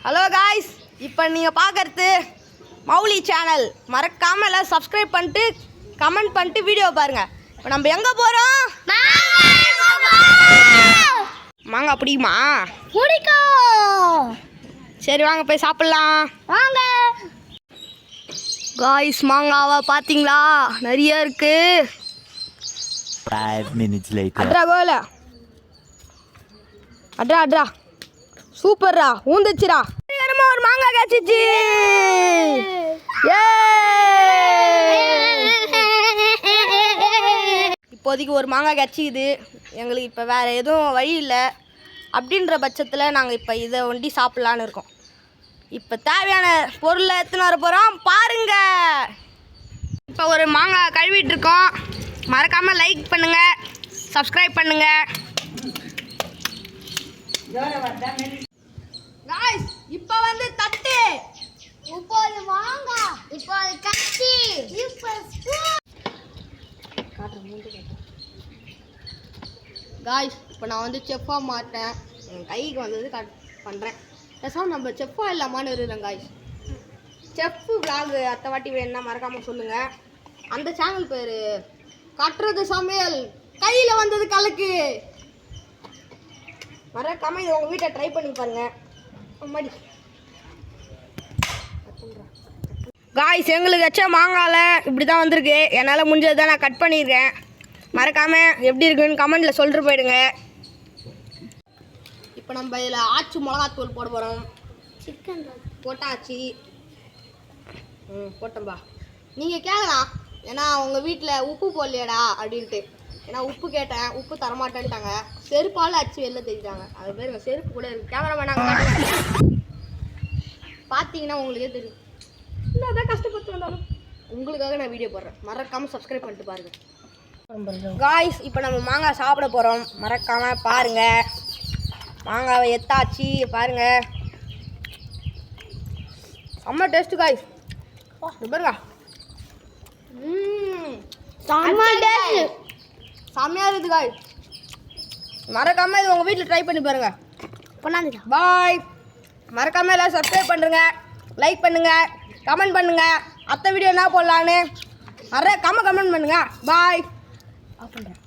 Hello guys, இப்போ நீங்கள் பார்க்குறது மௌலி சேனல். மறக்காமல் எல்லாம் சப்ஸ்கிரைப் பண்ணிட்டு கமெண்ட் பண்ணிட்டு வீடியோ பாருங்கள். இப்போ நம்ம எங்கே போகிறோம்? மாங்காய் பிடிக்குமா? பிடிக்கும். சரி வாங்க போய் சாப்பிட்லாம் வாங்க காய்ஸ். மாங்காவை பார்த்தீங்களா, நிறைய இருக்கு. 5 minutes later. அட்ரா கோல அட்ரா சூப்பர்ரா, ஊந்துச்சுரா. ஒரு மாங்காய் காய்ச்சிச்சு. இப்போதைக்கு ஒரு மாங்காய் காய்ச்சிக்குது. எங்களுக்கு இப்போ வேறு எதுவும் வழி இல்லை. அப்படின்ற பட்சத்தில் நாங்கள் இப்போ இதை ஒண்டி சாப்பிட்லான்னு இருக்கோம். இப்போ தேவையான பொருளை எடுத்துன்னு வர போகிறோம், பாருங்க. இப்போ ஒரு மாங்காய் கழுவிட்டு இருக்கோம். மறக்காமல் லைக் பண்ணுங்கள், சப்ஸ்கிரைப் பண்ணுங்கள். காய்ஸ், இப்போ வந்து தட்டு, இப்போது வாங்க, இப்போது கத்தி, இப்போ காய்ஸ் இப்போ நான் வந்து செஃப்பாக மாட்டேன். என் கைக்கு வந்தது கட் பண்ணுறேன். பேசாமல் நம்ம செஃப்பாக இல்லாமான்னு இருக்கிறேன் காய்ஸ். செஃப்பு விளாக் அத்தை வாட்டி வேணுன்னா மறக்காமல் சொல்லுங்கள். அந்த சேனல் பேர் கட்டுறது சமையல், கையில் வந்தது கலக்கு. மறக்காமல் இதை உங்கள் வீட்டை ட்ரை பண்ணி பாருங்கள். மடி காய்ஸ், எங்களுக்கு வச்ச மாங்காயில் இப்படி தான் வந்திருக்கு. என்னால் முடிஞ்சது தான் நான் கட் பண்ணியிருக்கேன். மறக்காமல் எப்படி இருக்குன்னு கமெண்டில் சொல்லிட்டு போயிடுங்க. இப்போ நம்ம இதில் ஆச்சி மிளகாத்தூள் போட போகிறோம். சிக்கன் போட்டாச்சு. போட்டோம்பா. நீங்கள் கேட்கலாம், ஏன்னா உங்கள் வீட்டில் உப்பு போடலையடா அப்படின்ட்டு. ஏன்னா உப்பு கேட்டேன், உப்பு தரமாட்டேன்ட்டாங்க. செருப்பால் அச்சு வெளில தெரிஞ்சாங்க. அது பேருங்க செருப்பு கூட இருக்குது. கேமராமேன் நாங்கள் பார்த்தீங்கன்னா உங்களுக்கே தெரியும். இன்னும் கஷ்டப்பட்டு வந்தாலும் உங்களுக்காக நான் வீடியோ போடுறேன். மறக்காமல் சப்ஸ்கிரைப் பண்ணிட்டு பாருங்கள் காய்ஸ். இப்போ நம்ம மாங்காய் சாப்பிட போகிறோம். மறக்காமல் பாருங்கள். மாங்காவை எத்தாச்சு பாருங்கள். செம்ம டேஸ்ட்டு காய்ஸ். பாருங்க, செம்மையாக இருக்குது காய்ஸ். மறக்காமல் இது உங்கள் வீட்டில் ட்ரை பண்ணி பாருங்கள். பண்ணாதீங்க. பாய். மறக்காமல் எல்லாம் சப்ஸ்கிரைப் பண்ணுங்க, லைக் பண்ணுங்க, கமெண்ட் பண்ணுங்க. அத்தை வீடியோ என்ன போடலான்னு நிறைய கமெண்ட் பண்ணுங்க. பாய். ஆஃப் பண்ணுறேன்.